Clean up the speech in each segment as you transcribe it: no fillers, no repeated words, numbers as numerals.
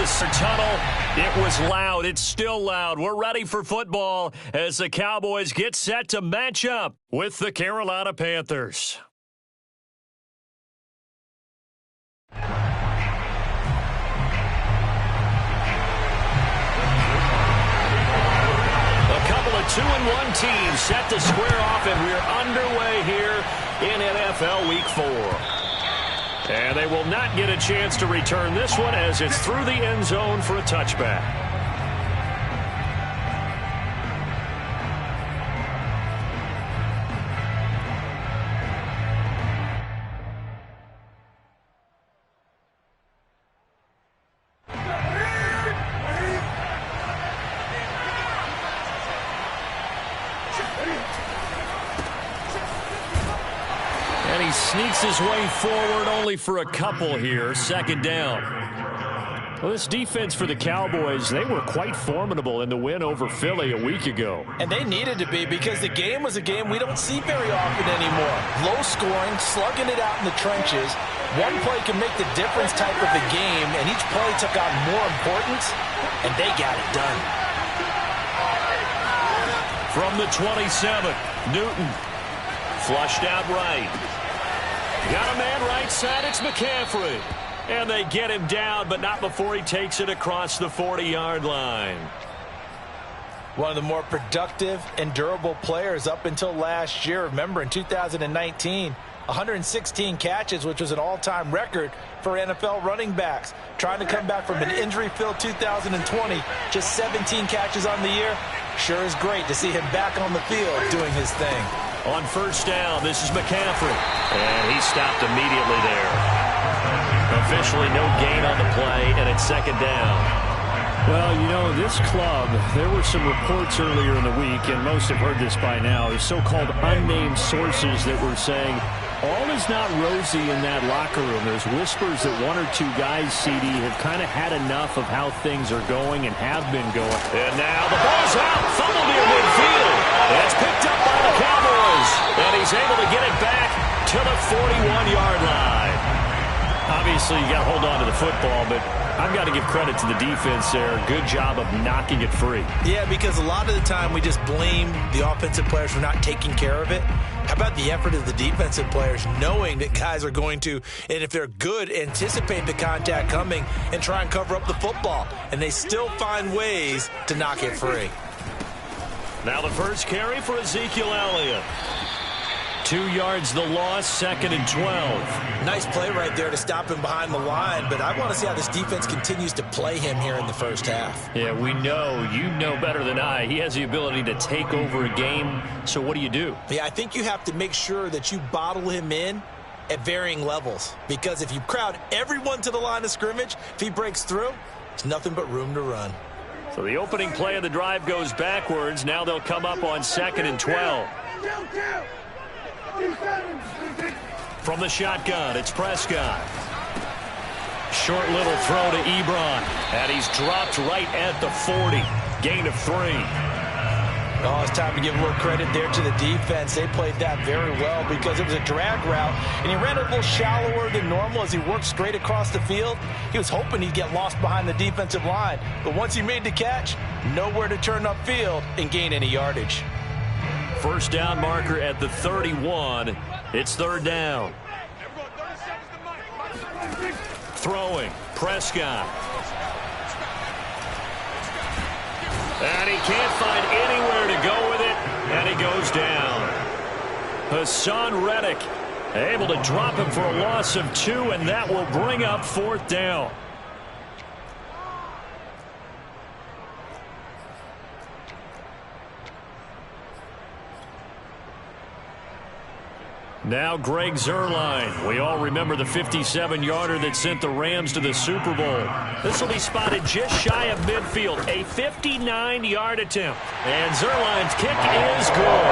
the tunnel. It was loud. It's still loud. We're ready for football as the Cowboys get set to match up with the Carolina Panthers. A couple of 2-1 teams set to square off, and we're underway here in NFL Week 4. And they will not get a chance to return this one as it's through the end zone for a touchback. And he sneaks his way forward only for a couple here. Second down. Well, this defense for the Cowboys, they were quite formidable in the win over Philly a week ago. And they needed to be because the game was a game we don't see very often anymore. Low scoring, slugging it out in the trenches. One play can make the difference type of the game, and each play took on more importance, and they got it done. From the 27, Newton. Flushed out right. Got a man right side. It's McCaffrey. And they get him down, but not before he takes it across the 40-yard line. One of the more productive and durable players up until last year. Remember, in 2019, 116 catches, which was an all-time record for NFL running backs. Trying to come back from an injury-filled 2020, just 17 catches on the year. Sure is great to see him back on the field doing his thing. On first down, this is McCaffrey. And he stopped immediately there. Officially no gain on the play, and it's second down. Well, you know, this club, there were some reports earlier in the week, and most have heard this by now, the so-called unnamed sources that were saying all is not rosy in that locker room. There's whispers that one or two guys, CD, have kind of had enough of how things are going and have been going. And now the ball's out, fumbled near midfield. It's picked up by the Cowboys, and he's able to get it back to the 41-yard line. Obviously, you got to hold on to the football, but I've got to give credit to the defense there. Good job of knocking it free. Yeah, because a lot of the time we just blame the offensive players for not taking care of it. How about the effort of the defensive players knowing that guys are going to, and if they're good, anticipate the contact coming and try and cover up the football. And they still find ways to knock it free. Now the first carry for Ezekiel Elliott. 2 yards the loss, second and 12. Nice play right there to stop him behind the line, but I want to see how this defense continues to play him here in the first half. Yeah, we know, you know better than I, he has the ability to take over a game, so what do you do? Yeah, I think you have to make sure that you bottle him in at varying levels, because if you crowd everyone to the line of scrimmage, if he breaks through, there's nothing but room to run. So the opening play of the drive goes backwards. Now they'll come up on second and 12. From the shotgun, it's Prescott. Short little throw to Ebron. And he's dropped right at the 40. Gain of 3. Oh, it's time to give a little credit there to the defense. They played that very well because it was a drag route, and he ran a little shallower than normal as he worked straight across the field. He was hoping he'd get lost behind the defensive line, but once he made the catch, nowhere to turn upfield and gain any yardage. First down marker at the 31. It's third down. Throwing, Prescott. And he can't find anywhere to go with it, and he goes down. Hassan Reddick able to drop him for a loss of 2, and that will bring up fourth down. Now Greg Zuerlein. We all remember the 57-yarder that sent the Rams to the Super Bowl. This will be spotted just shy of midfield. A 59-yard attempt. And Zuerlein's kick is good.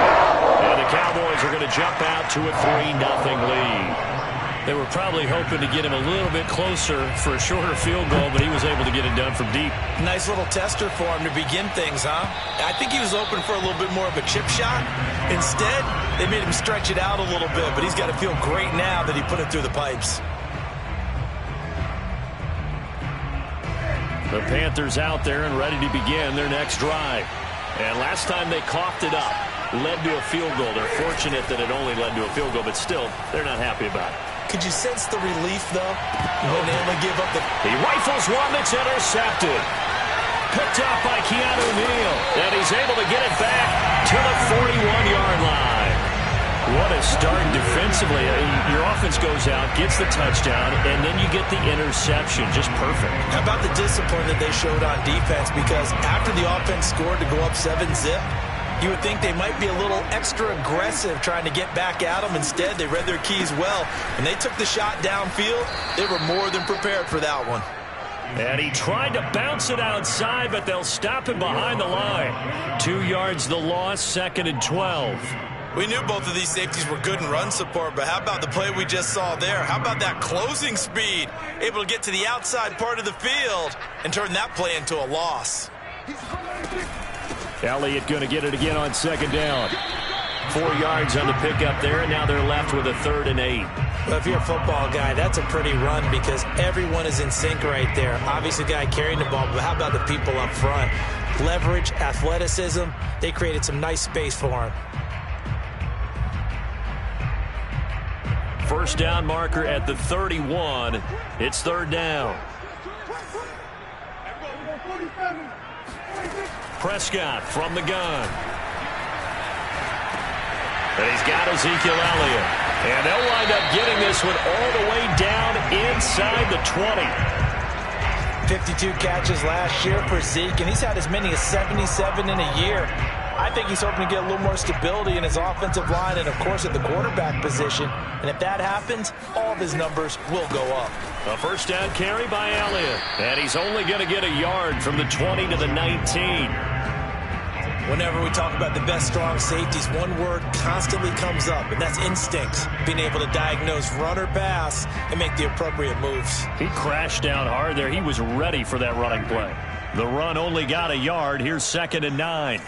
And the Cowboys are going to jump out to a 3-0 lead. They were probably hoping to get him a little bit closer for a shorter field goal, but he was able to get it done from deep. Nice little tester for him to begin things, huh? I think he was open for a little bit more of a chip shot. Instead, they made him stretch it out a little bit, but he's got to feel great now that he put it through the pipes. The Panthers out there and ready to begin their next drive. And last time they coughed it up, led to a field goal. They're fortunate that it only led to a field goal, but still, they're not happy about it. Could you sense the relief, though, when they only give up the... He rifles one that's intercepted. Picked up by Keanu Neal. And he's able to get it back to the 41-yard line. What a start defensively. Your offense goes out, gets the touchdown, and then you get the interception. Just perfect. How about the discipline that they showed on defense? Because after the offense scored to go up 7-zip, you would think they might be a little extra aggressive trying to get back at them. Instead, they read their keys well. When they took the shot downfield, they were more than prepared for that one. And he tried to bounce it outside, but they'll stop him behind the line. 2 yards the loss, 2nd and 12. We knew both of these safeties were good in run support, but how about the play we just saw there? How about that closing speed? Able to get to the outside part of the field and turn that play into a loss. Elliott going to get it again on 2nd down. 4 yards on the pickup there, and now they're left with a 3rd and 8. Well, if you're a football guy, that's a pretty run because everyone is in sync right there. Obviously, the guy carrying the ball, but how about the people up front? Leverage, athleticism, they created some nice space for him. First down marker at the 31. It's 3rd down. Prescott from the gun. And he's got Ezekiel Elliott. And they'll wind up getting this one all the way down inside the 20. 52 catches last year for Zeke, and he's had as many as 77 in a year. I think he's hoping to get a little more stability in his offensive line and, of course, at the quarterback position. And if that happens, all of his numbers will go up. A first down carry by Elliott. And he's only going to get a yard from the 20 to the 19. Whenever we talk about the best strong safeties, one word constantly comes up, and that's instincts. Being able to diagnose run or pass and make the appropriate moves. He crashed down hard there. He was ready for that running play. The run only got a yard. Here's 2nd and 9.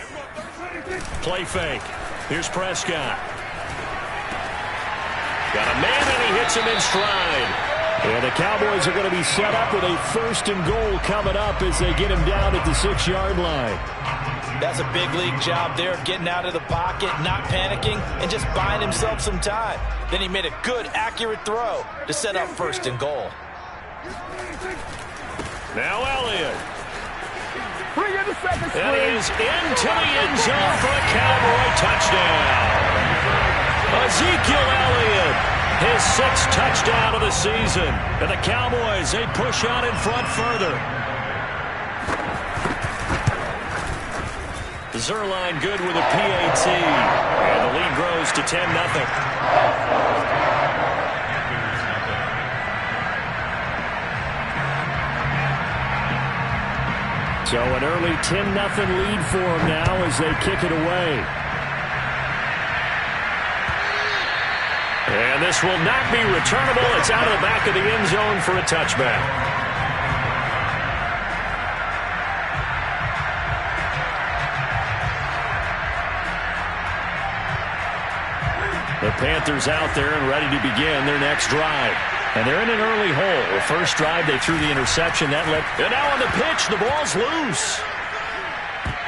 Play fake. Here's Prescott. Got a man, and he hits him in stride. And the Cowboys are going to be set up with a 1st and goal coming up as they get him down at the 6-yard line. That's a big league job there of getting out of the pocket, not panicking, and just buying himself some time. Then he made a good, accurate throw to set up 1st and goal. Now Elliott. And he is into the end zone for a Cowboy touchdown. Ezekiel Elliott, his 6th touchdown of the season. And the Cowboys, they push out in front further. Zerline good with a PAT. And the lead grows to 10-0. So an early 10-0 lead for them now as they kick it away. And this will not be returnable. It's out of the back of the end zone for a touchback. The Panthers out there and ready to begin their next drive. And they're in an early hole. The first drive, they threw the interception. And now on the pitch, the ball's loose.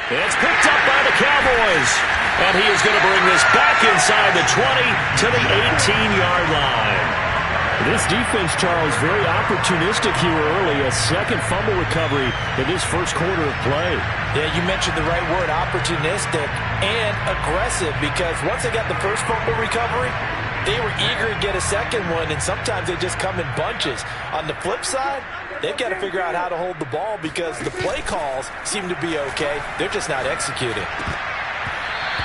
It's picked up by the Cowboys. And he is going to bring this back inside the 20 to the 18-yard line. This defense, Charles, very opportunistic here early. A 2nd fumble recovery in this 1st quarter of play. Yeah, you mentioned the right word, opportunistic and aggressive, because once they got the 1st fumble recovery, they were eager to get a 2nd one, and sometimes they just come in bunches. On the flip side, they've got to figure out how to hold the ball because the play calls seem to be okay. They're just not executing.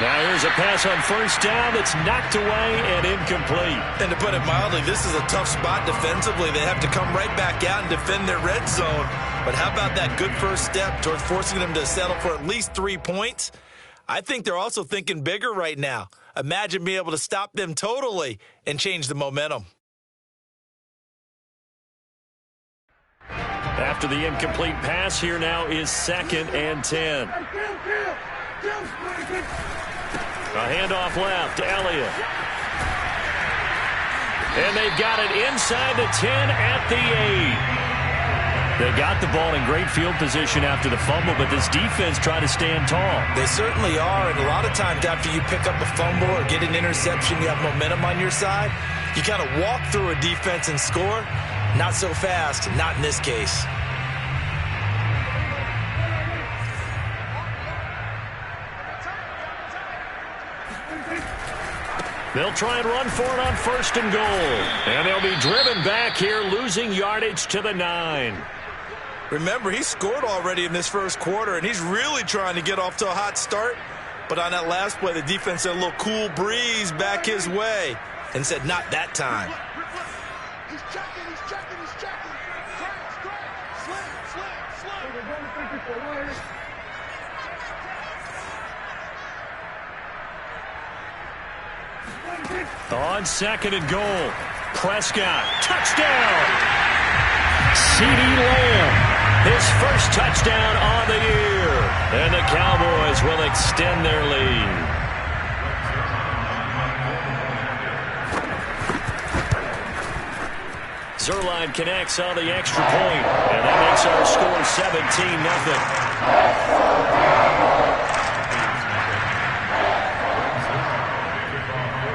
Now here's a pass on 1st down that's knocked away and incomplete. And to put it mildly, this is a tough spot defensively. They have to come right back out and defend their red zone. But how about that good first step towards forcing them to settle for at least 3 points? I think they're also thinking bigger right now. Imagine being able to stop them totally and change the momentum. After the incomplete pass, here now is 2nd and 10. A handoff left, Elliott. And they've got it inside the 10 at the 8. They got the ball in great field position after the fumble, but this defense tried to stand tall. They certainly are, and a lot of times after you pick up a fumble or get an interception, you have momentum on your side. You kind of walk through a defense and score. Not so fast, not in this case. They'll try and run for it on 1st and goal. And they'll be driven back here, losing yardage to the 9. Remember, he scored already in this first quarter, and he's really trying to get off to a hot start. But on that last play, the defense had a little cool breeze back his way and said, not that time. He's checking, he's checking, he's checking. Slam. On 2nd and goal, Prescott, touchdown! CeeDee Lamb, his first touchdown on the year. And the Cowboys will extend their lead. Zerline connects on the extra point, and that makes our score 17-0.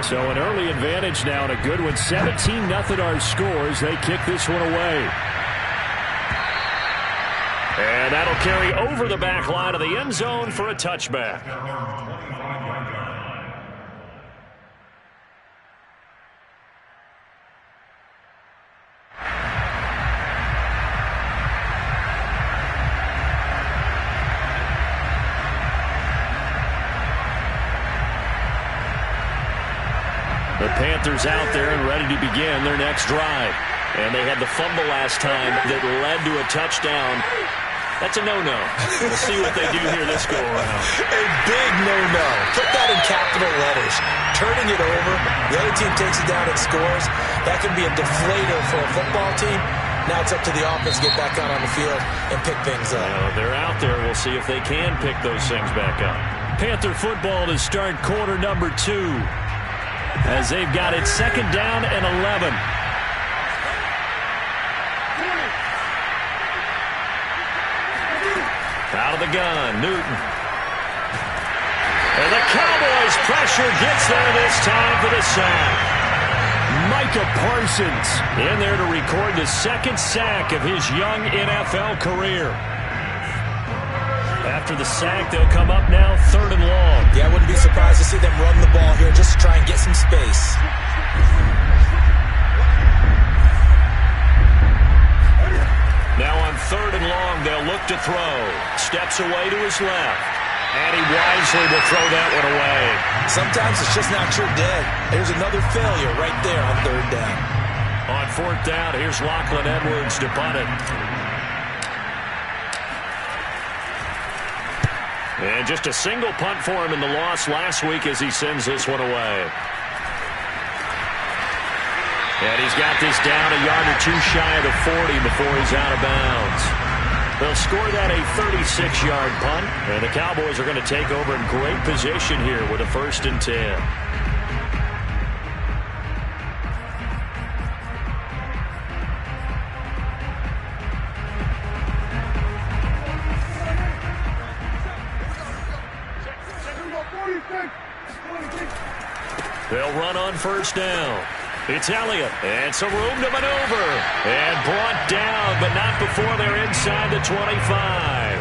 So an early advantage now and a good one. 17-0 our scores. They kick this one away. And that'll carry over the back line of the end zone for a touchback. The Panthers out there and ready to begin their next drive. And they had the fumble last time that led to a touchdown. That's a no-no. We'll see what they do here this go-around. A big no-no. Put that in capital letters. Turning it over, the other team takes it down and scores. That can be a deflator for a football team. Now it's up to the offense to get back out on the field and pick things up. Well, they're out there. We'll see if they can pick those things back up. Panther football to start quarter number 2. As they've got it 2nd down and 11. Out of the gun, Newton. And the Cowboys' pressure gets there this time for the sack. Micah Parsons in there to record the 2nd sack of his young NFL career. After the sack, they'll come up now 3rd and long. Yeah, I wouldn't be surprised to see them run the ball here just to try and get some space. Now on 3rd and long, they'll look to throw. Steps away to his left. And he wisely will throw that one away. Sometimes it's just not your day. There's another failure right there on 3rd down. On 4th down, here's Lachlan Edwards to punt it. And just a single punt for him in the loss last week as he sends this one away. And he's got this down a yard or 2 shy of the 40 before he's out of bounds. They'll score that a 36-yard punt, and the Cowboys are going to take over in great position here with a 1st and 10. They'll run on 1st down. It's Elliott, and some room to maneuver. And brought down, but not before they're inside the 25.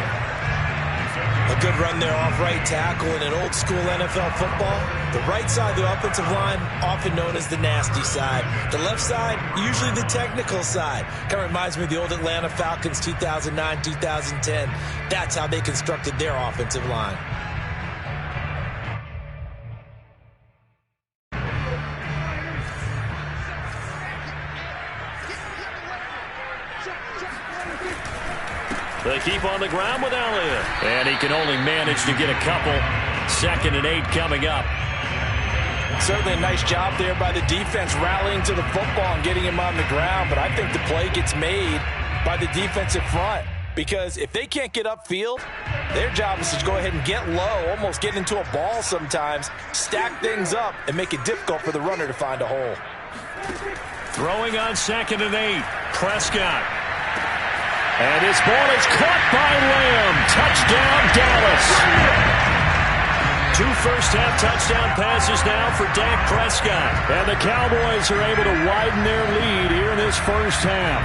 A good run there off right tackle in an old-school NFL football. The right side of the offensive line, often known as the nasty side. The left side, usually the technical side. Kind of reminds me of the old Atlanta Falcons 2009-2010. That's how they constructed their offensive line. They keep on the ground with Elliott. And he can only manage to get a couple. 2nd and 8 coming up. Certainly a nice job there by the defense rallying to the football and getting him on the ground. But I think the play gets made by the defensive front. Because if they can't get upfield, their job is to go ahead and get low, almost get into a ball sometimes, stack things up, and make it difficult for the runner to find a hole. Throwing on 2nd and 8. Prescott. And this ball is caught by Lamb. Touchdown, Dallas. 2 first-half touchdown passes now for Dak Prescott. And the Cowboys are able to widen their lead here in this first half.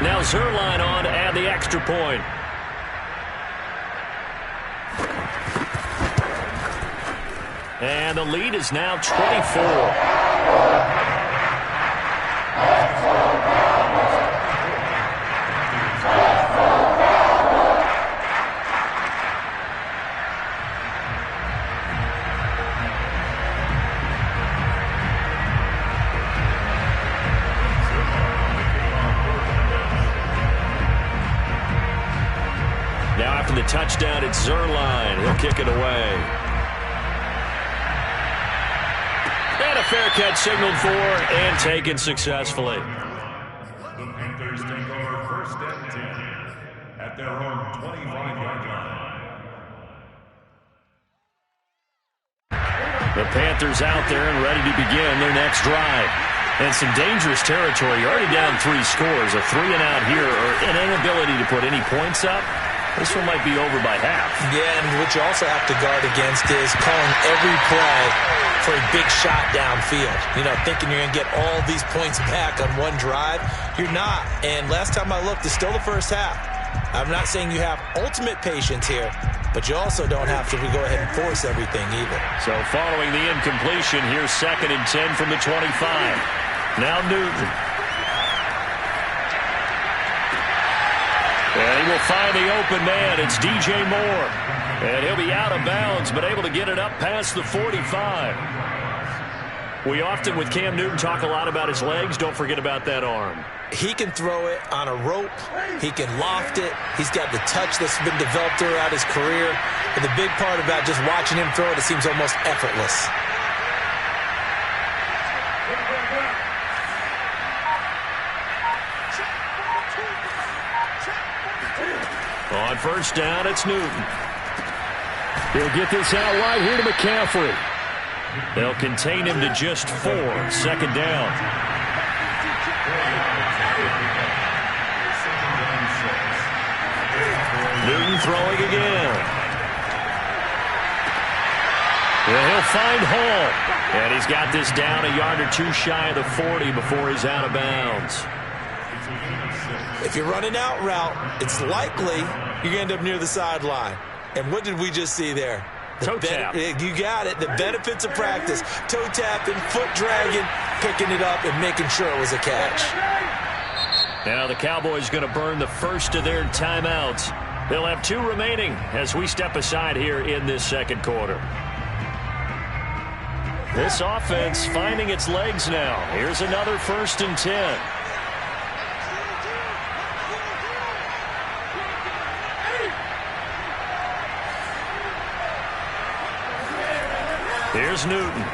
Now Zerline on to add the extra point. And the lead is now 24. The touchdown, it's Zerline. He'll kick it away. And a fair catch signaled for and taken successfully. The Panthers take over first and 10 at their own 25-yard line. The Panthers out there and ready to begin their next drive. And some dangerous territory. You're already down 3 scores. A 3-and-out here or an inability to put any points up. This one might be over by half. Yeah, and what you also have to guard against is calling every play for a big shot downfield. You know, thinking you're going to get all these points back on one drive. You're not. And last time I looked, it's still the first half. I'm not saying you have ultimate patience here, but you also don't have to go ahead and force everything either. So following the incompletion, here's 2nd and 10 from the 25. Now Newton. And he will find the open man. It's DJ Moore. And he'll be out of bounds, but able to get it up past the 45. We often, with Cam Newton, talk a lot about his legs. Don't forget about that arm. He can throw it on a rope. He can loft it. He's got the touch that's been developed throughout his career. And the big part about just watching him throw it, it seems almost effortless. On first down, it's Newton. He'll get this out wide here to McCaffrey. They'll contain him to just 4. 2nd down. Newton throwing again. And he'll find Hall. And he's got this down a yard or 2 shy of the 40 before he's out of bounds. If you're running out route, it's likely you're going to end up near the sideline. And what did we just see there? Toe tap. You got it. The benefits of practice. Toe tapping, foot dragging, picking it up, and making sure it was a catch. Now the Cowboys going to burn the first of their timeouts. They'll have 2 remaining as we step aside here in this second quarter. This offense finding its legs now. Here's another 1st and 10. Here's Newton.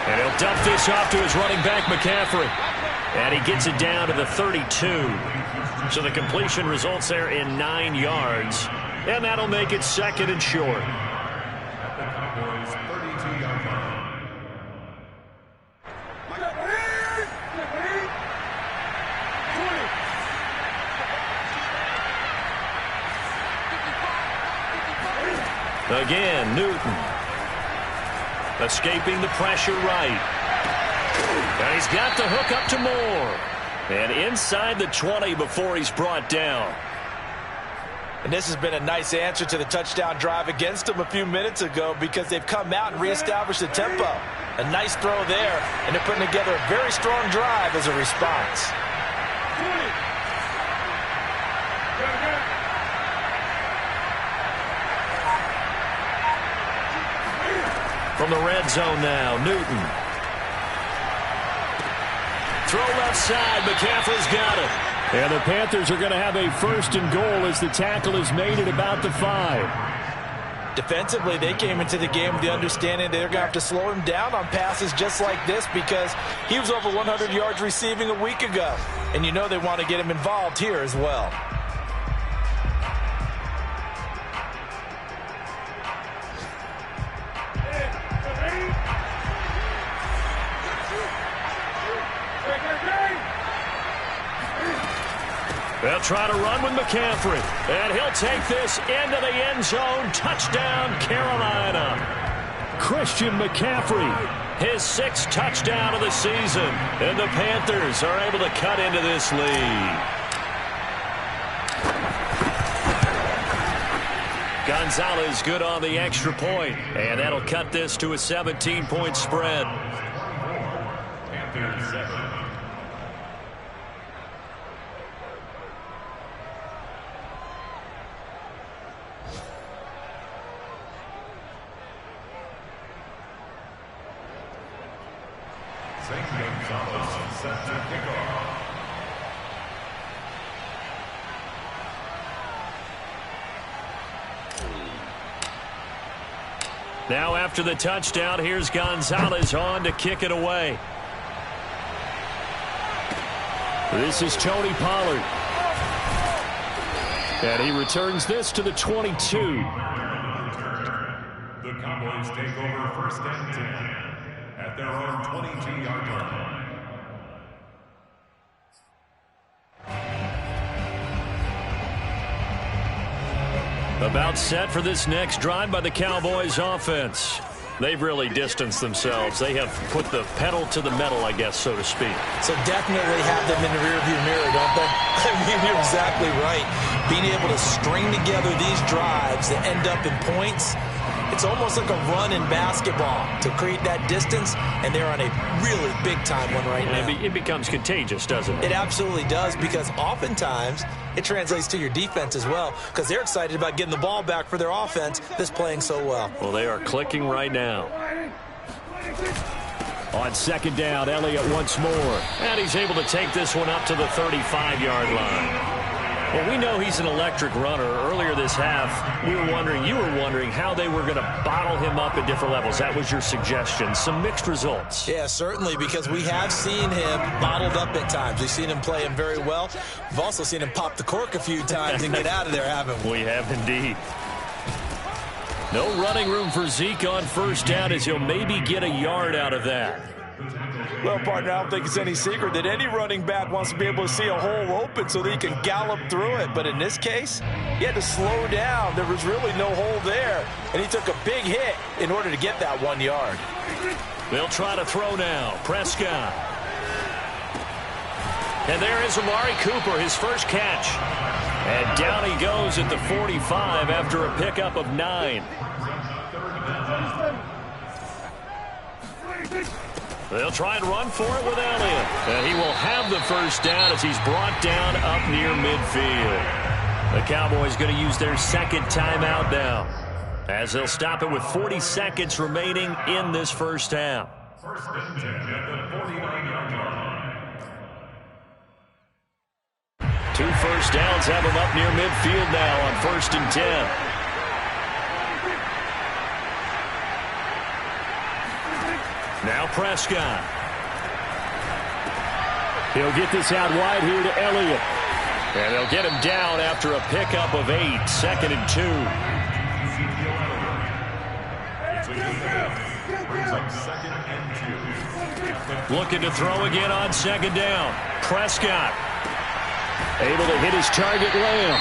And he'll dump this off to his running back, McCaffrey. And he gets it down to the 32. So the completion results there in 9 yards. And that'll make it 2nd and short. At the Cowboys' 32-yard line. Again, Newton. Escaping the pressure right. And he's got the hook up to Moore. And inside the 20 before he's brought down. And this has been a nice answer to the touchdown drive against them a few minutes ago because they've come out and reestablished the tempo. A nice throw there, and they're putting together a very strong drive as a response. From the red zone now, Newton. Throw left side, McCaffrey's got it. And the Panthers are going to have a 1st and goal as the tackle is made at about the 5. Defensively, they came into the game with the understanding they're going to have to slow him down on passes just like this because he was over 100 yards receiving a week ago. And you know they want to get him involved here as well. They'll try to run with McCaffrey. And he'll take this into the end zone. Touchdown, Carolina. Christian McCaffrey. His 6th touchdown of the season. And the Panthers are able to cut into this lead. Gonzalez good on the extra point. And that'll cut this to a 17-point spread. Panthers 7. Gonzalez set to kick off. Now after the touchdown, here's Gonzalez on to kick it away. This is Tony Pollard. And he returns this to the 22. The Cowboys take over 1st and 10 at their own 22-yard line. About set for this next drive by the Cowboys offense. They've really distanced themselves. They have put the pedal to the metal, I guess, so to speak. So definitely have them in the rearview mirror, don't they? I mean, you're exactly right. Being able to string together these drives that end up in points, it's almost like a run in basketball to create that distance, and they're on a really big-time one right now. It becomes contagious, doesn't it? It absolutely does, because oftentimes it translates to your defense as well, because they're excited about getting the ball back for their offense that's playing so well. Well, they are clicking right now. On 2nd down, Elliott once more. And he's able to take this one up to the 35-yard line. Well, we know he's an electric runner. Earlier this half, you were wondering how they were going to bottle him up at different levels. That was your suggestion. Some mixed results. Yeah, certainly, because we have seen him bottled up at times. We've seen him play him very well. We've also seen him pop the cork a few times and get out of there, haven't we? We have indeed. No running room for Zeke on 1st down, as he'll maybe get a yard out of that. Well, partner, I don't think it's any secret that any running back wants to be able to see a hole open so that he can gallop through it. But in this case, he had to slow down. There was really no hole there, and he took a big hit in order to get that 1 yard. They'll try to throw now. Prescott. And there is Amari Cooper, his first catch. And down he goes at the 45 after a pickup of 9. They'll try and run for it with Elliott. And he will have the 1st down as he's brought down up near midfield. The Cowboys going to use their 2nd timeout now, as they'll stop it with 40 seconds remaining in this 1st half. 1st and 10 at the 49-yard line. 2 first downs have him up near midfield now on 1st and 10. Now Prescott. He'll get this out wide here to Elliott. And they'll get him down after a pickup of 8. 2nd and 2. Brings up 2nd and 2. Looking to throw again on 2nd down. Prescott. Able to hit his target, Lamb.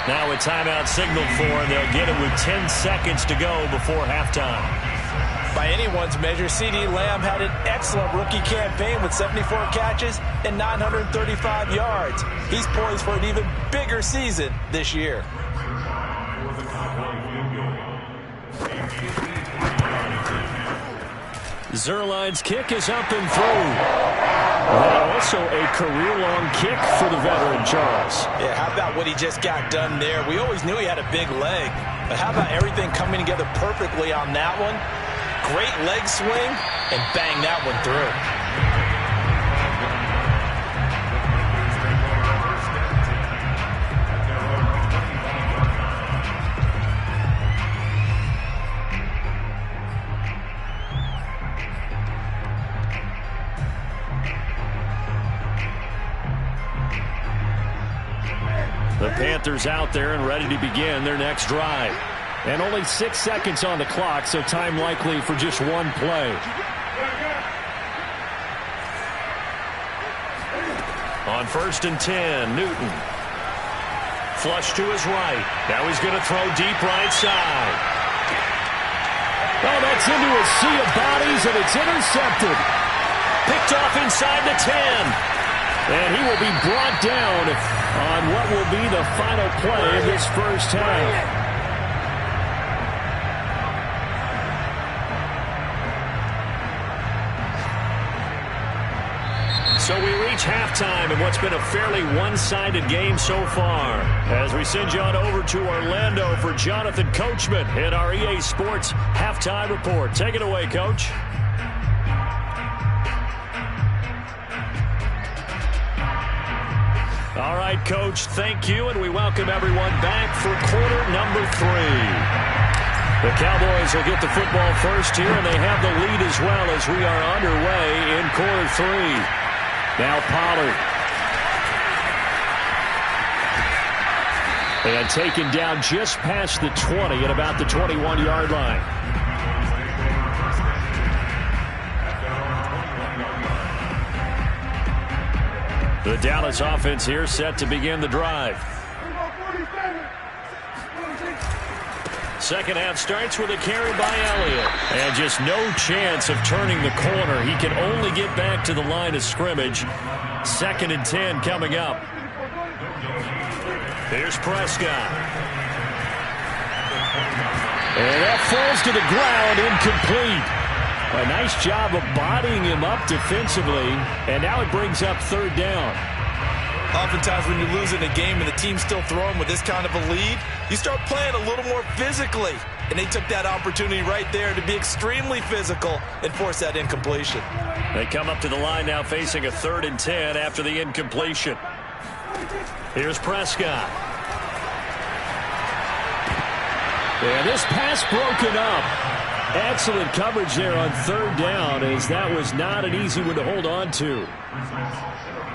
Now a timeout signal for him. They'll get him with 10 seconds to go before halftime. By anyone's measure, CeeDee Lamb had an excellent rookie campaign with 74 catches and 935 yards. He's poised for an even bigger season this year. Zerline's kick is up and through. And also a career-long kick for the veteran, Charles. Yeah, how about what he just got done there? We always knew he had a big leg, but how about everything coming together perfectly on that one? Great leg swing, and bang that one through. The Panthers out there and ready to begin their next drive. And only 6 seconds on the clock, so time likely for just one play. On 1st and 10, Newton. flush to his right. Now he's going to throw deep right side. Oh, that's into a sea of bodies, and it's intercepted. Picked off inside the 10. And he will be brought down on what will be the final play of this first half. So we reach halftime in what's been a fairly one-sided game so far. As we send you on over to Orlando for Jonathan Coachman in our EA Sports Halftime Report. Take it away, Coach. All right, Coach, thank you, and we welcome everyone back for quarter number 3. The Cowboys will get the football first here, and they have the lead as well as we are underway in quarter 3. Now Pollard. And taken down just past the 20 at about the 21-yard line. The Dallas offense here set to begin the drive. Second half starts with a carry by Elliott. And just no chance of turning the corner. He can only get back to the line of scrimmage. 2nd and 10 coming up. Here's Prescott. And that falls to the ground, incomplete. A nice job of bodying him up defensively. And now it brings up 3rd down. Oftentimes when you're losing a game and the team's still throwing with this kind of a lead, you start playing a little more physically. And they took that opportunity right there to be extremely physical and force that incompletion. They come up to the line now facing a 3rd and 10 after the incompletion. Here's Prescott. And this pass broken up. Excellent coverage there on 3rd down, as that was not an easy one to hold on to.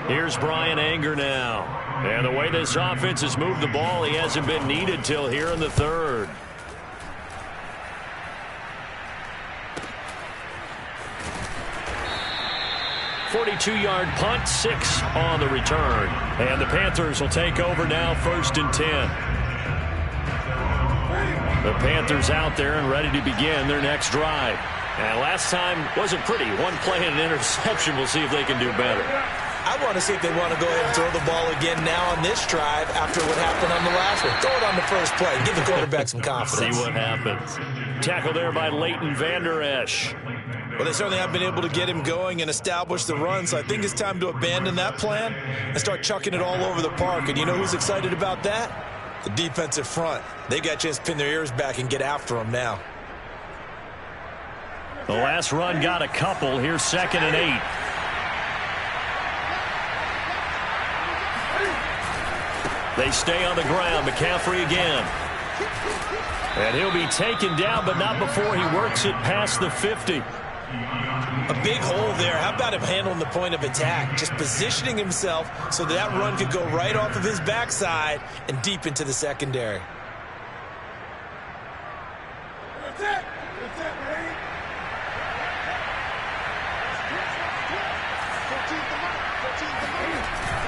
Here's Brian Anger now. And the way this offense has moved the ball, he hasn't been needed till here in the 3rd. .42-yard punt, 6 on the return. And the Panthers will take over now, 1st and 10. The Panthers out there and ready to begin their next drive. And last time wasn't pretty. One play and an interception. We'll see if they can do better. I want to see if they want to go ahead and throw the ball again now on this drive after what happened on the last one. Throw it on the first play. Give the quarterback some confidence. See what happens. Tackle there by Leighton Vander Esch. Well, they certainly have been able to get him going and establish the run, so I think it's time to abandon that plan and start chucking it all over the park. And you know who's excited about that? The defensive front. They got a chance to pin their ears back and get after him now. The last run got a couple. Here's 2nd and 8. They stay on the ground. McCaffrey again. And he'll be taken down, but not before he works it past the 50. A big hole there. How about him handling the point of attack? Just positioning himself so that run could go right off of his backside and deep into the secondary.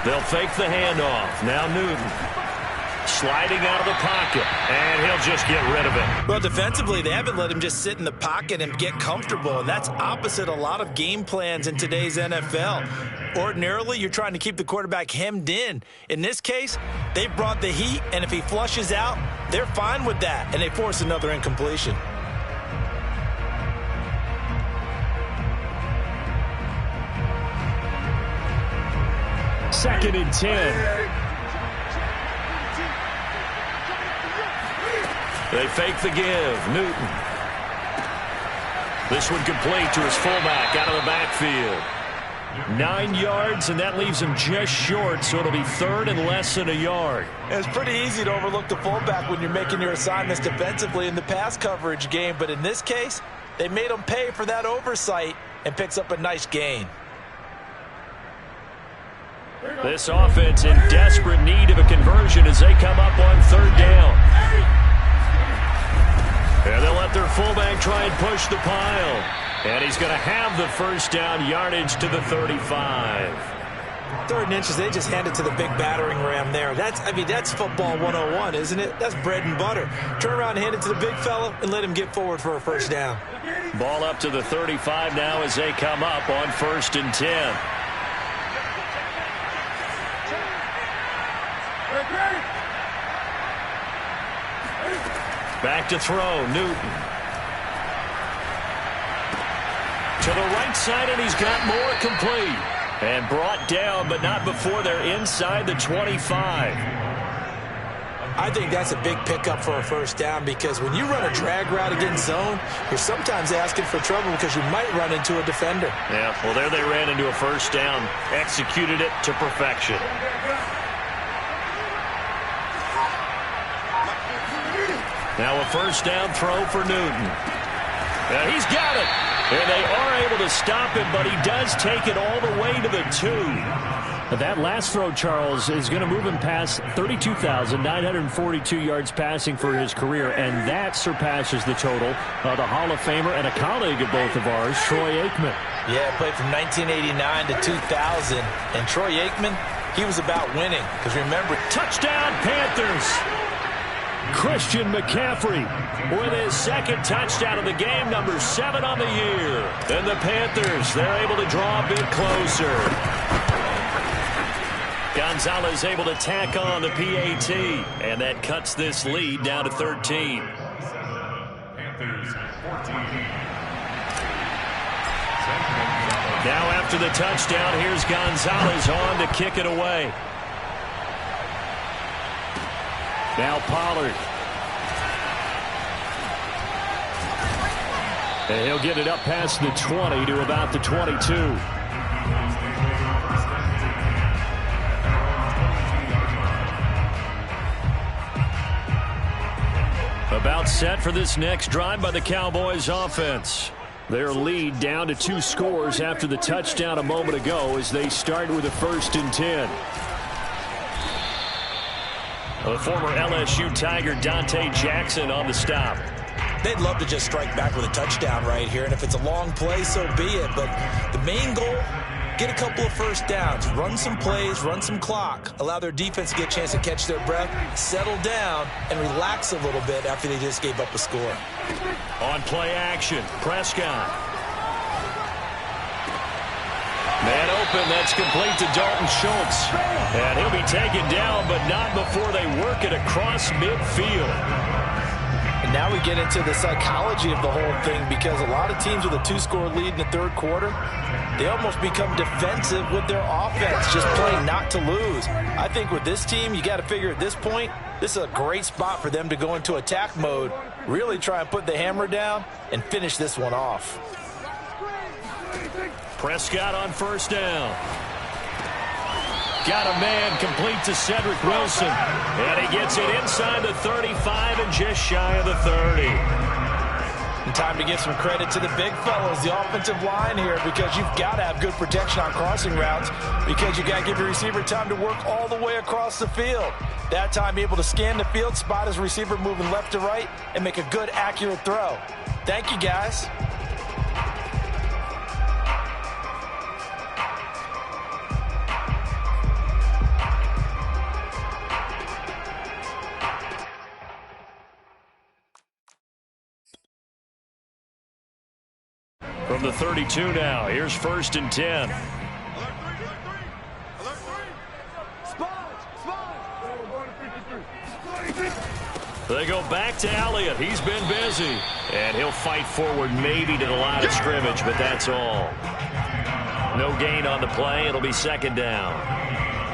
They'll fake the handoff. Now Newton. Sliding out of the pocket, and he'll just get rid of it. Well, defensively, they haven't let him just sit in the pocket and get comfortable, and that's opposite a lot of game plans in today's NFL. Ordinarily, you're trying to keep the quarterback hemmed in. In this case, they brought the heat, and if he flushes out, they're fine with that, and they force another incompletion. Second and 10. They fake the give. Newton. This one complete to his fullback out of the backfield. 9 yards, and that leaves him just short, so it'll be 3rd and less than a yard. It's pretty easy to overlook the fullback when you're making your assignments defensively in the pass coverage game, but in this case, they made him pay for that oversight and picks up a nice gain. This offense in desperate need of a conversion as they come up on 3rd down. And they'll let their fullback try and push the pile. And he's going to have the first down, yardage to the 35. 3rd and inches, they just hand it to the big battering ram there. That's football 101, isn't it? That's bread and butter. Turn around and hand it to the big fella and let him get forward for a first down. Ball up to the 35 now as they come up on 1st and 10. Back to throw, Newton. To the right side, and he's got more complete. And brought down, but not before they're inside the 25. I think that's a big pickup for a first down because when you run a drag route against zone, you're sometimes asking for trouble because you might run into a defender. Yeah, well, there they ran into a first down. Executed it to perfection. Now a first down throw for Newton. And he's got it. And they are able to stop him, but he does take it all the way to the 2. That last throw, Charles, is going to move him past 32,942 yards passing for his career, and that surpasses the total of the Hall of Famer and a colleague of both of ours, Troy Aikman. Yeah, played from 1989 to 2000, and Troy Aikman, he was about winning. Because remember, touchdown Panthers! Christian McCaffrey with his 2nd touchdown of the game, number 7 on the year. And the Panthers, they're able to draw a bit closer. Gonzalez able to tack on the PAT, and that cuts this lead down to 13. Panthers 14. Now after the touchdown, here's Gonzalez on to kick it away. Now Pollard. And he'll get it up past the 20 to about the 22. About set for this next drive by the Cowboys offense. Their lead down to 2 scores after the touchdown a moment ago as they start with a 1st and 10. The former LSU Tiger Dante Jackson on the stop. they'd love to just strike back with a touchdown right here, and if it's a long play, so be it. But the main goal, get a couple of first downs, run some plays, run some clock, allow their defense to get a chance to catch their breath, settle down, and relax a little bit after they just gave up a score. On play action, Prescott. Man open, that's complete to Dalton Schultz. And he'll be taken down, but not before they work it across midfield. And now we get into the psychology of the whole thing, because a lot of teams with a two-score lead in the third quarter, they almost become defensive with their offense, just playing not to lose. I think with this team, you got to figure at this point, this is a great spot for them to go into attack mode, really try and put the hammer down and finish this one off. Prescott on first down. Got a man complete to Cedric Wilson. And he gets it inside the 35 and just shy of the 30. And time to give some credit to the big fellows, the offensive line here, because you've got to have good protection on crossing routes, because you got to give your receiver time to work all the way across the field. That time able to scan the field, spot his receiver moving left to right, and make a good, accurate throw. Thank you, guys. From the 32 now, here's first and 10. They go back to Elliott. He's been busy. And he'll fight forward maybe to the line of scrimmage, but that's all. No gain on the play. It'll be second down.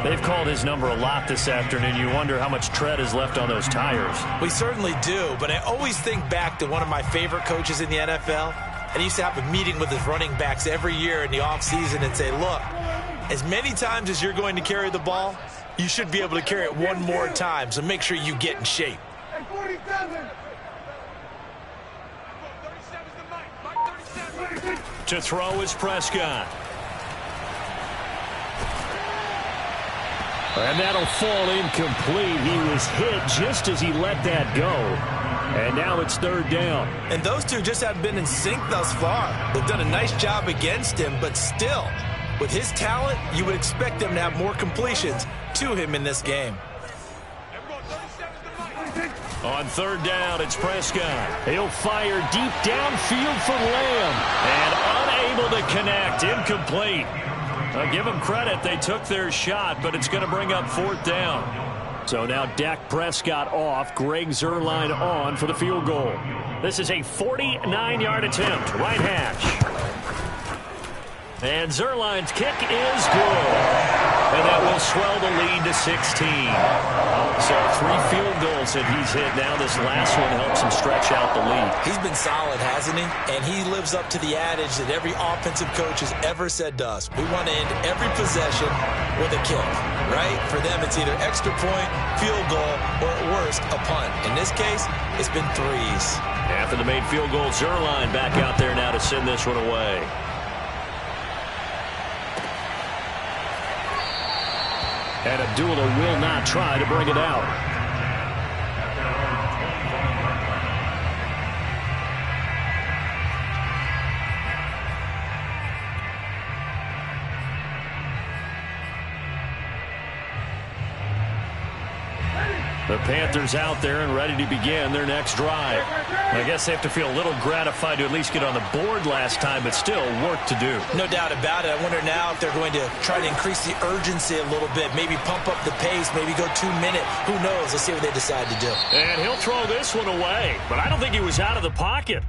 They've called his number a lot this afternoon. You wonder how much tread is left on those tires. We certainly do, but I always think back to one of my favorite coaches in the NFL. And he used to have a meeting with his running backs every year in the offseason and say, look, as many times as you're going to carry the ball, you should be able to carry it one more time, so make sure you get in shape. To throw is Prescott. And that'll fall incomplete. He was hit just as he let that go. And now it's third down. And those two just haven't been in sync thus far. They've done a nice job against him, but still, With his talent, you would expect them to have more completions to him in this game. On third down, it's Prescott. He'll fire deep downfield for Lamb. And unable to connect. Incomplete. I'll give them credit. They took their shot, but it's going to bring up fourth down. So now Dak Prescott off. Greg Zuerlein on for the field goal. This is a 49-yard attempt. Right hash. And Zuerlein's kick is good. And that will swell the lead to 16. So 3 field goals that he's hit now. This last one helps him stretch out the lead. He's been solid, hasn't he? And he lives up to the adage that every offensive coach has ever said to us. We want to end every possession with a kick, right? For them, it's either extra point, field goal, or at worst, a punt. In this case, it's been 3s. After the made field goal, Zuerlein back out there now to send this one away. And Abdullah will not try to bring it out. The Panthers out there and ready to begin their next drive. I guess they have to feel a little gratified to at least get on the board last time, but still work to do. No doubt about it. I wonder now if they're going to try to increase the urgency a little bit, maybe pump up the pace, maybe go 2-minute. Who knows? Let's see what they decide to do. And he'll throw this one away, but I don't think he was out of the pocket.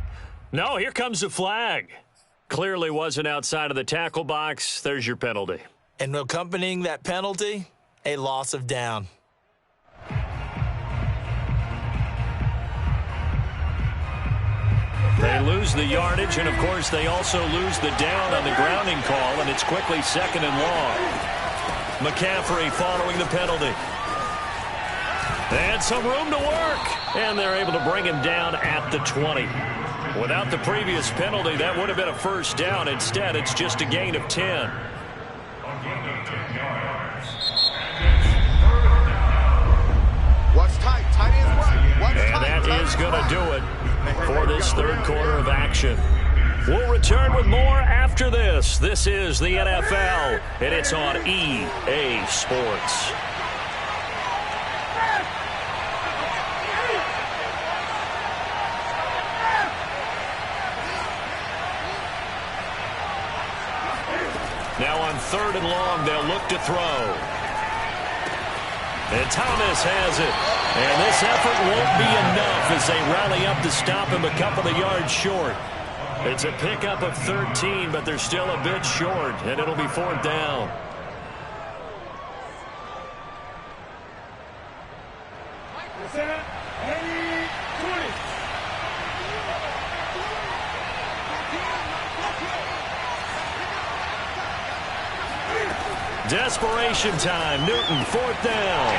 No, here comes the flag. Clearly wasn't outside of the tackle box. There's your penalty. And accompanying that penalty, a loss of down. They lose the yardage, and, of course, they also lose the down on the grounding call, and it's quickly 2nd and long. McCaffrey following the penalty. And some room to work, and they're able to bring him down at the 20. Without the previous penalty, that would have been a first down. Instead, it's just a gain of 10. What's tight? Tight ends right. What's and tight? that is going to do it for this third quarter of action. We'll return with more after this. This is the NFL, and it's on EA Sports. Now on 3rd and long, they'll look to throw. And Thomas has it. And this effort won't be enough as they rally up to stop him a couple of yards short. It's a pickup of 13, but they're still a bit short, and it'll be 4th down. Desperation time. Newton, 4th down.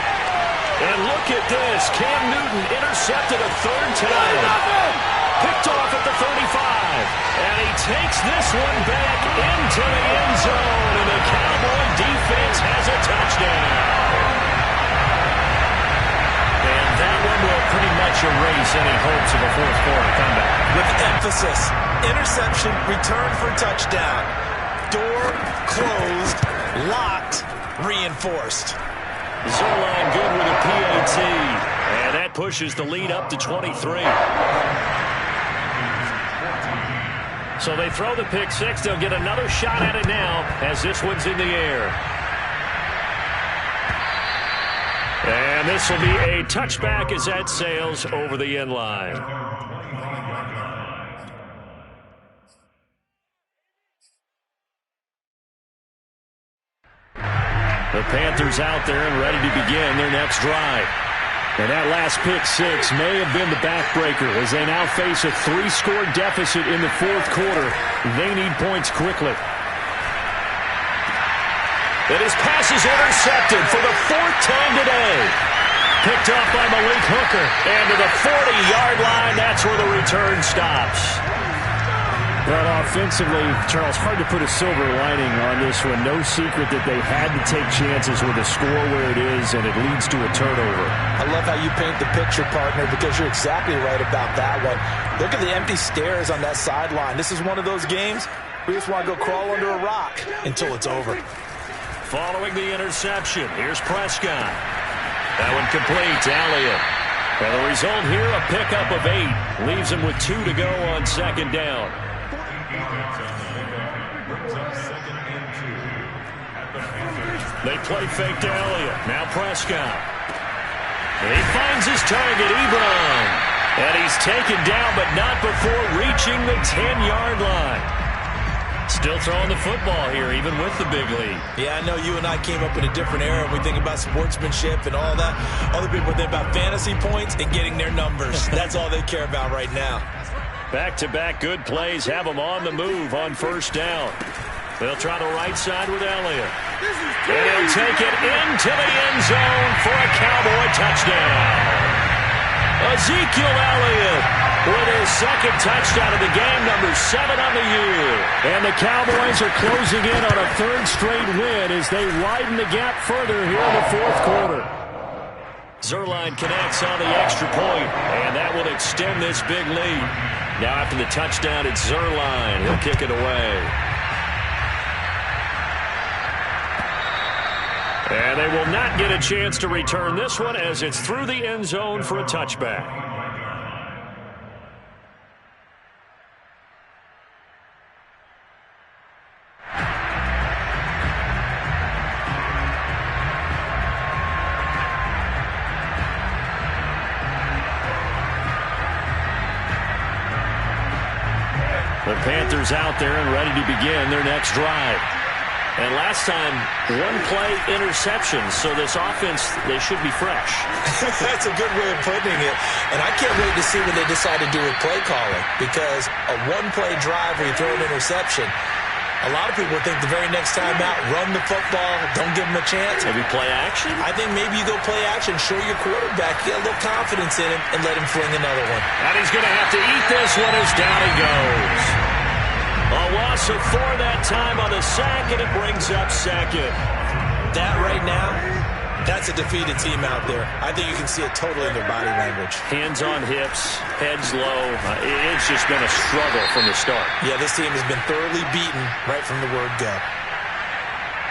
And look at this. Cam Newton intercepted a 3rd time. Picked off at the 35. And he takes this one back into the end zone. And the Cowboy defense has a touchdown. And that one will pretty much erase any hopes of a 4th quarter comeback. With emphasis, interception, return for touchdown. Door closed, locked, reinforced. Zuerlein good with a PAT. And that pushes the lead up to 23. So they throw the pick six. They'll get another shot at it now as this one's in the air. And this will be a touchback as that sails over the end line. The Panthers out there and ready to begin their next drive. And that last pick six may have been the backbreaker as they now face a 3-score deficit in the 4th quarter. They need points quickly. And his pass is intercepted for the 4th time today. Picked off by Malik Hooker. And to the 40-yard line, that's where the return stops. But offensively, Charles, hard to put a silver lining on this one. No secret that they had to take chances with a score where it is, and it leads to a turnover. I love how you paint the picture, partner, because you're exactly right about that one. Look at the empty stares on that sideline. This is one of those games We just want to go crawl under a rock until it's over. Following the interception, here's Prescott. That one complete to Elliott. And the result here, a pickup of 8. Leaves him with 2 to go on second down. They play fake to Elliott. Now Prescott. And he finds his target, Ebron. And he's taken down, but not before reaching the 10-yard line. Still throwing the football here, even with the big lead. Yeah, I know you and I came up in a different era. We think about sportsmanship and all that. Other people think about fantasy points and getting their numbers. That's all they care about right now. Back-to-back good plays have them on the move on first down. They'll try the right side with Elliott. And he'll take it into the end zone for a Cowboy touchdown. Ezekiel Elliott with his second touchdown of the game, number 7 on the year. And the Cowboys are closing in on a 3rd straight win as they widen the gap further here in the 4th quarter. Zuerlein connects on the extra point, and that will extend this big lead. Now after the touchdown, it's Zuerlein. He'll kick it away. And they will not get a chance to return this one as it's through the end zone for a touchback. The Panthers out there and ready to begin their next drive. And last time, 1-play interception, so this offense, they should be fresh. That's a good way of putting it. And I can't wait to see what they decide to do with play calling, because a 1-play drive where you throw an interception, a lot of people think the very next time out, run the football, don't give them a chance. Maybe play action? I think maybe you go play action, show your quarterback, get a little confidence in him, and let him fling another one. And he's going to have to eat this one as down he goes. A loss of 4 that time on the sack, and it brings up second. That right now, that's a defeated team out there. I think you can see it totally in their body language. Hands on hips, heads low. It's just been a struggle from the start. Yeah, this team has been thoroughly beaten right from the word go.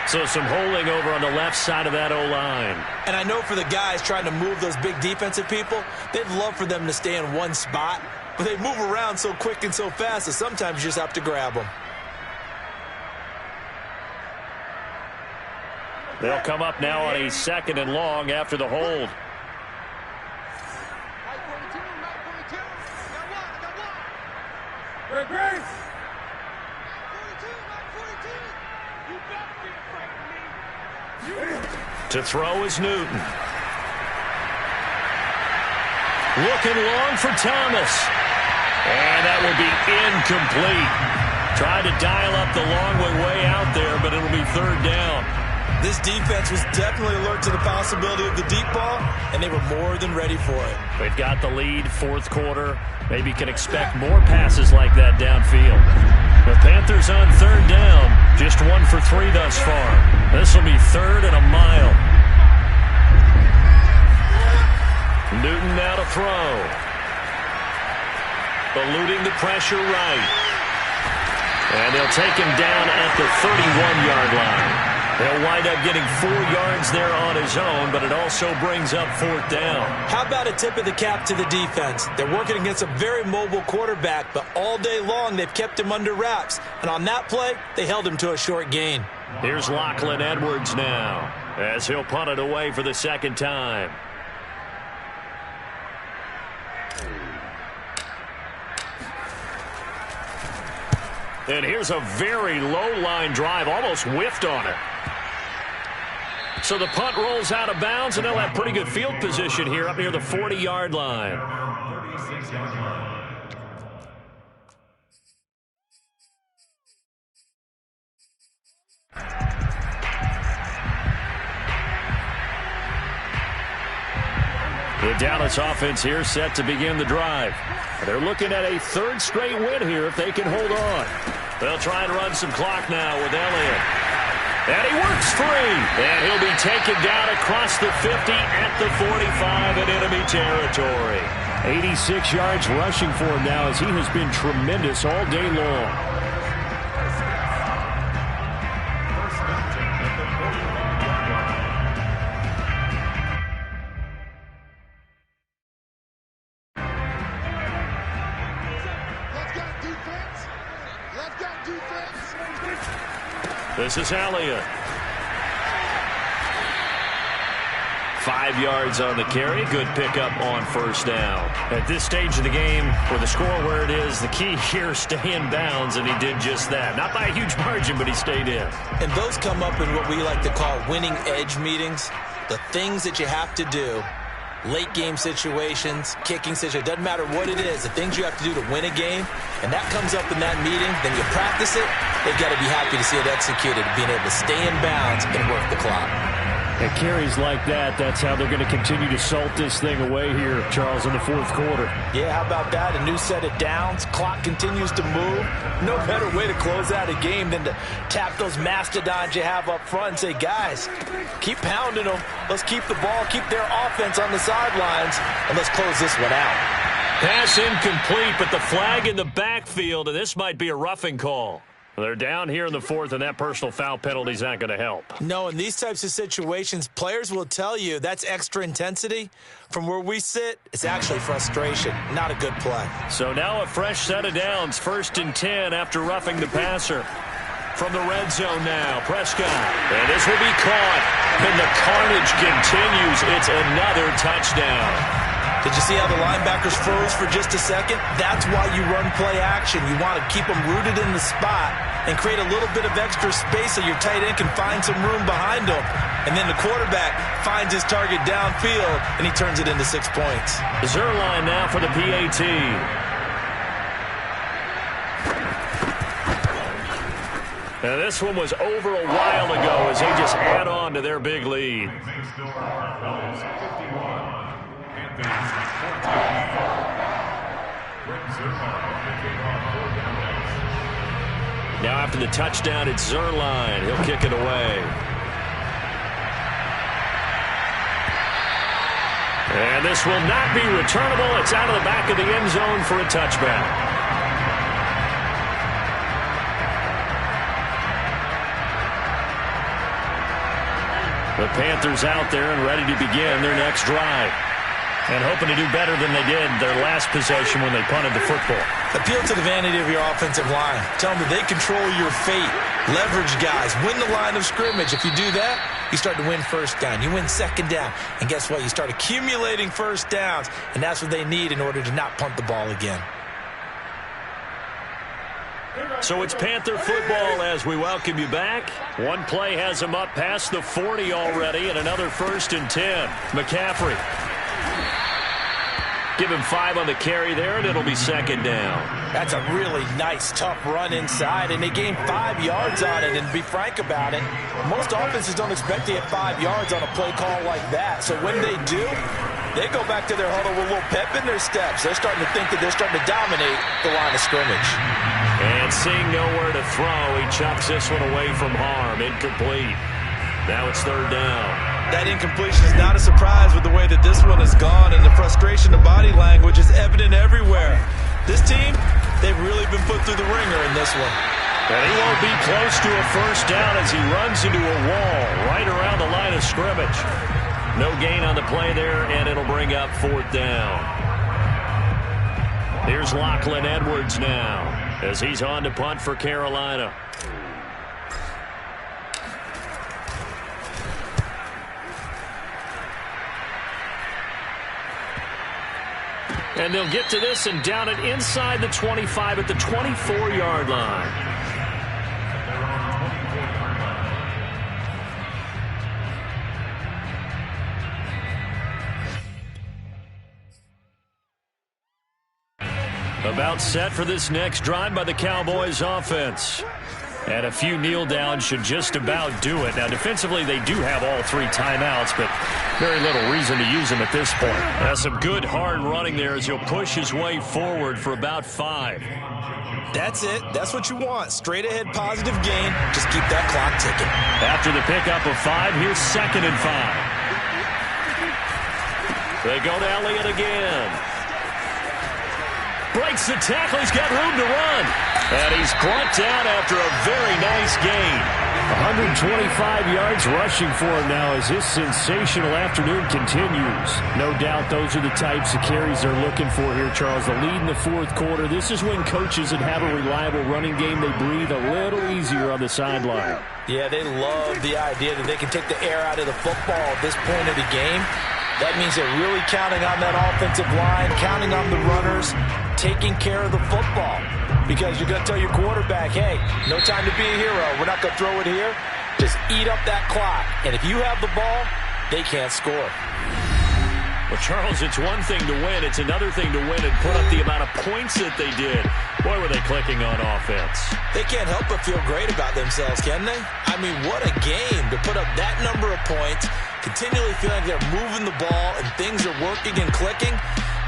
So some holding over on the left side of that O-line. And I know for the guys trying to move those big defensive people, they'd love for them to stay in one spot. But they move around so quick and so fast that sometimes you just have to grab them. They'll come up now on a 2nd and long after the hold. To throw is Newton. Looking long for Thomas. And that will be incomplete. Tried to dial up the long way out there, but it'll be 3rd down. This defense was definitely alert to the possibility of the deep ball, and they were more than ready for it. They've got the lead, 4th quarter. Maybe can expect more passes like that downfield. The Panthers on 3rd down. Just 1 for 3 thus far. This will be 3rd and a mile. Newton now to throw. Eluding the pressure right. And they'll take him down at the 31-yard line. He'll wind up getting 4 yards there on his own, but it also brings up 4th down. How about a tip of the cap to the defense? They're working against a very mobile quarterback, but all day long they've kept him under wraps. And on that play, they held him to a short gain. Here's Lachlan Edwards now, as he'll punt it away for the 2nd time. And here's a very low-line drive, almost whiffed on it. So the punt rolls out of bounds, and they'll have pretty good field position here up near the 40-yard line. 36-yard line. The Dallas offense here set to begin the drive. They're looking at a 3rd straight win here if they can hold on. They'll try and run some clock now with Elliott. And he works free. And he'll be taken down across the 50 at the 45 in enemy territory. 86 yards rushing for him now as he has been tremendous all day long. This is Elliott. 5 yards on the carry. Good pickup on first down. At this stage of the game, with the score where it is, the key here is stay in bounds, and he did just that. Not by a huge margin, but he stayed in. And those come up in what we like to call winning edge meetings. The things that you have to do, late game situations, kicking situations, doesn't matter what it is, the things you have to do to win a game, and that comes up in that meeting, then you practice it, they've got to be happy to see it executed, being able to stay in bounds and work the clock. At carries like that, that's how they're going to continue to salt this thing away here, Charles, in the fourth quarter. Yeah, how about that? A new set of downs. Clock continues to move. No better way to close out a game than to tap those mastodons you have up front and say, guys, keep pounding them. Let's keep the ball, keep their offense on the sidelines, and let's close this one out. Pass incomplete, but the flag in the backfield, and this might be a roughing call. They're down here in the fourth, and that personal foul penalty is not going to help. No, in these types of situations, players will tell you that's extra intensity. From where we sit, it's actually frustration, not a good play. So now a fresh set of downs, 1st and 10 after roughing the passer. From the red zone now, Prescott. And this will be caught, and the carnage continues. It's another touchdown. Did you see how the linebackers froze for just a second? That's why you run play action. You want to keep them rooted in the spot and create a little bit of extra space so your tight end can find some room behind him. And then the quarterback finds his target downfield, and he turns it into 6 points. Zuerlein now for the PAT. And this one was over a while ago as they just add on to their big lead. Now after the touchdown, it's Zuerlein. He'll kick it away. And this will not be returnable. It's out of the back of the end zone for a touchback. The Panthers out there and ready to begin their next drive. And hoping to do better than they did their last possession when they punted the football. Appeal to the vanity of your offensive line. Tell them that they control your fate. Leverage guys. Win the line of scrimmage. If you do that, you start to win first down. You win second down. And guess what? You start accumulating first downs. And that's what they need in order to not punt the ball again. So it's Panther football as we welcome you back. One play has them up past the 40 already, and another 1st and 10. McCaffrey. Give him 5 on the carry there, and it'll be 2nd down. That's a really nice, tough run inside, and they gained 5 yards on it. And to be frank about it, most offenses don't expect to get 5 yards on a play call like that. So when they do, they go back to their huddle with a little pep in their steps. They're starting to think that they're starting to dominate the line of scrimmage. And seeing nowhere to throw, he chucks this one away from harm. Incomplete. Now it's 3rd down. That incompletion is not a surprise with the way that this one has gone, and the frustration of body language is evident everywhere. This team, they've really been put through the ringer in this one. And he won't be close to a first down as he runs into a wall right around the line of scrimmage. No gain on the play there, and it'll bring up 4th down. Here's Lachlan Edwards now as he's on to punt for Carolina. And they'll get to this and down it inside the 25 at the 24-yard line. About set for this next drive by the Cowboys offense. And a few kneel downs should just about do it. Now, defensively, they do have all 3 timeouts, but very little reason to use them at this point. That's some good, hard running there as he'll push his way forward for about 5. That's it. That's what you want. Straight ahead, positive gain. Just keep that clock ticking. After the pickup of 5, here's 2nd and 5. They go to Elliott again. Breaks the tackle. He's got room to run. And he's brought down after a very nice gain. 125 yards rushing for him now as this sensational afternoon continues. No doubt those are the types of carries they're looking for here, Charles. The lead in the fourth quarter. This is when coaches that have a reliable running game, they breathe a little easier on the sideline. Yeah, they love the idea that they can take the air out of the football at this point of the game. That means they're really counting on that offensive line, counting on the runners, taking care of the football. Because you're going to tell your quarterback, hey, no time to be a hero. We're not going to throw it here. Just eat up that clock. And if you have the ball, they can't score. Well, Charles, it's one thing to win. It's another thing to win and put up the amount of points that they did. Boy, were they clicking on offense. They can't help but feel great about themselves, can they? I mean, what a game to put up that number of points, continually feeling like they're moving the ball and things are working and clicking.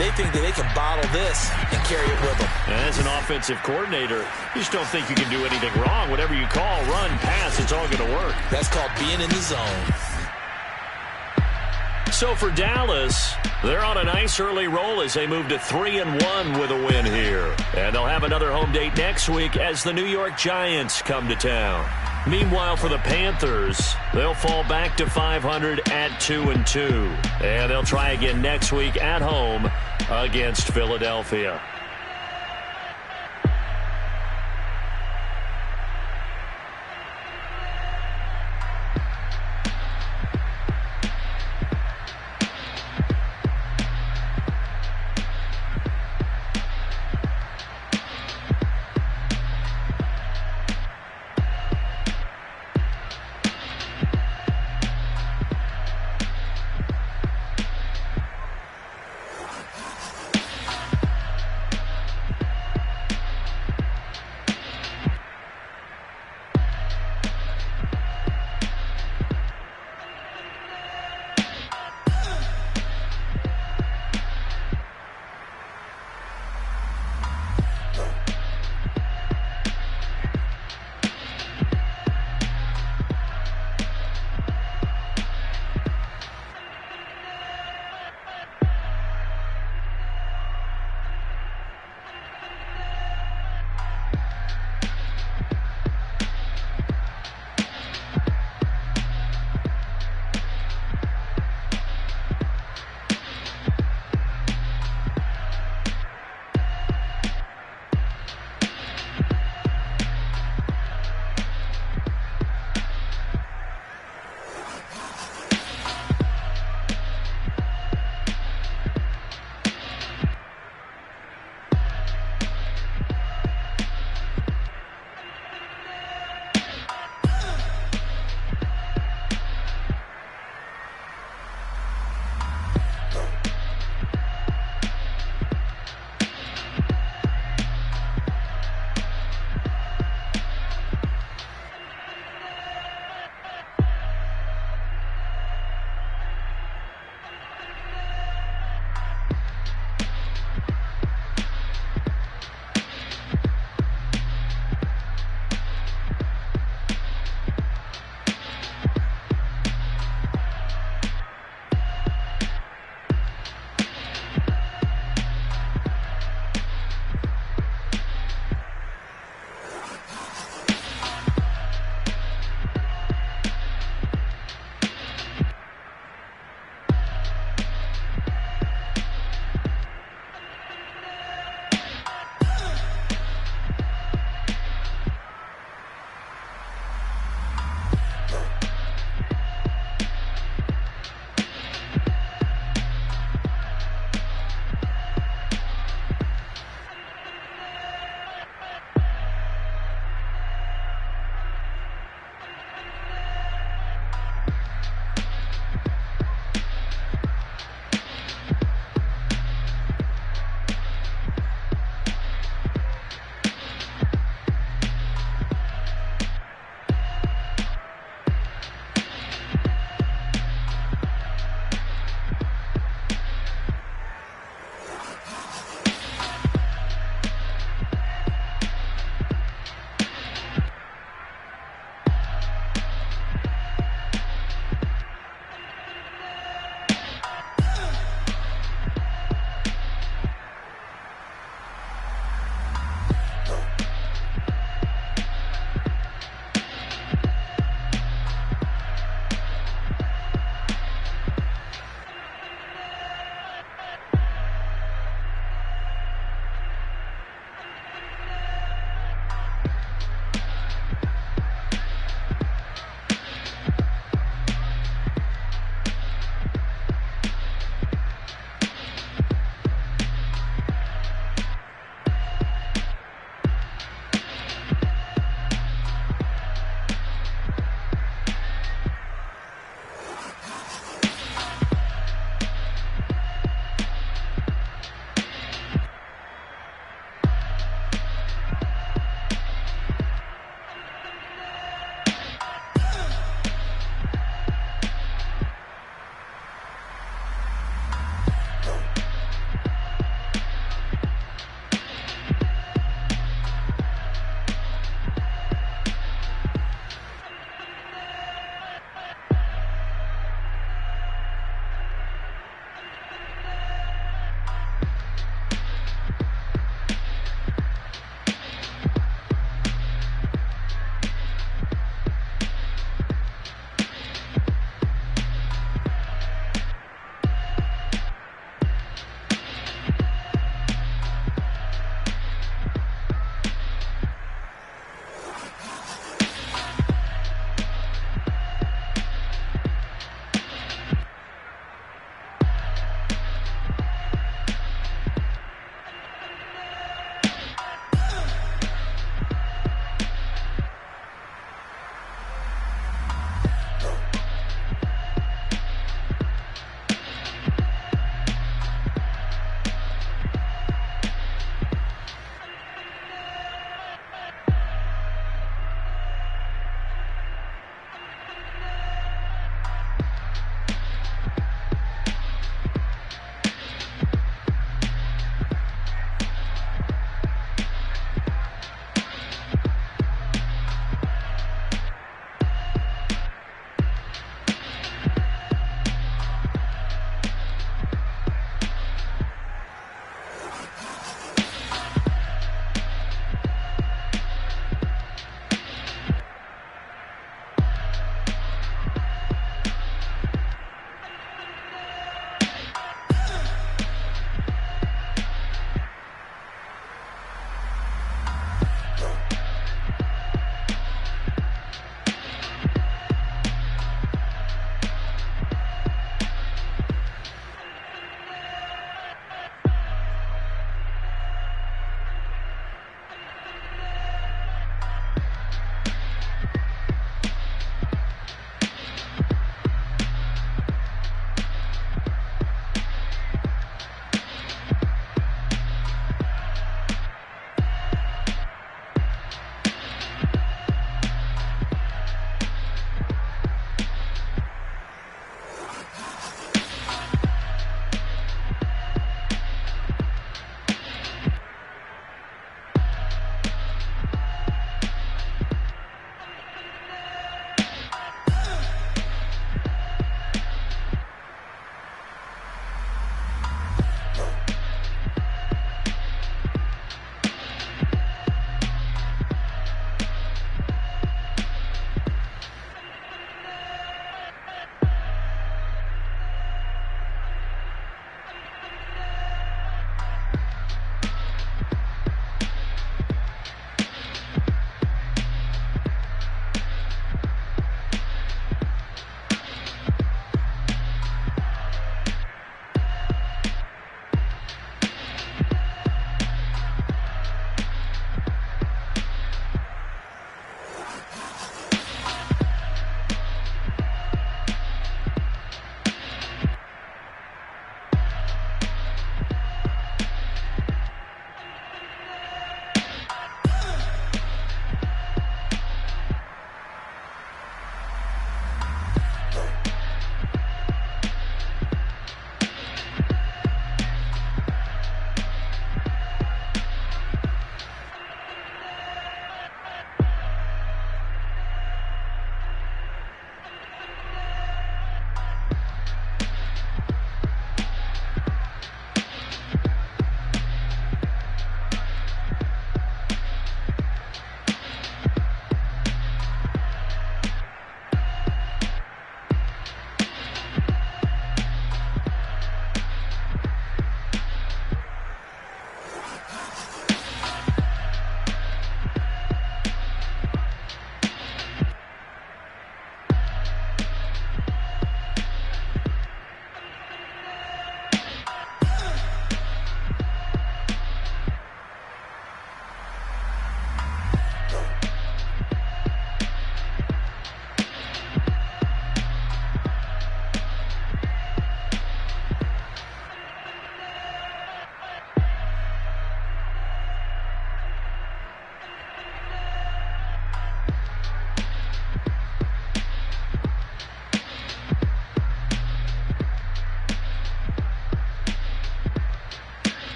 They think that they can bottle this and carry it with them. And as an offensive coordinator, you just don't think you can do anything wrong. Whatever you call, run, pass, it's all going to work. That's called being in the zone. So for Dallas, they're on a nice early roll as they move to 3-1 with a win here. And they'll have another home date next week as the New York Giants come to town. Meanwhile, for the Panthers, they'll fall back to 500 at 2-2. And they'll try again next week at home against Philadelphia.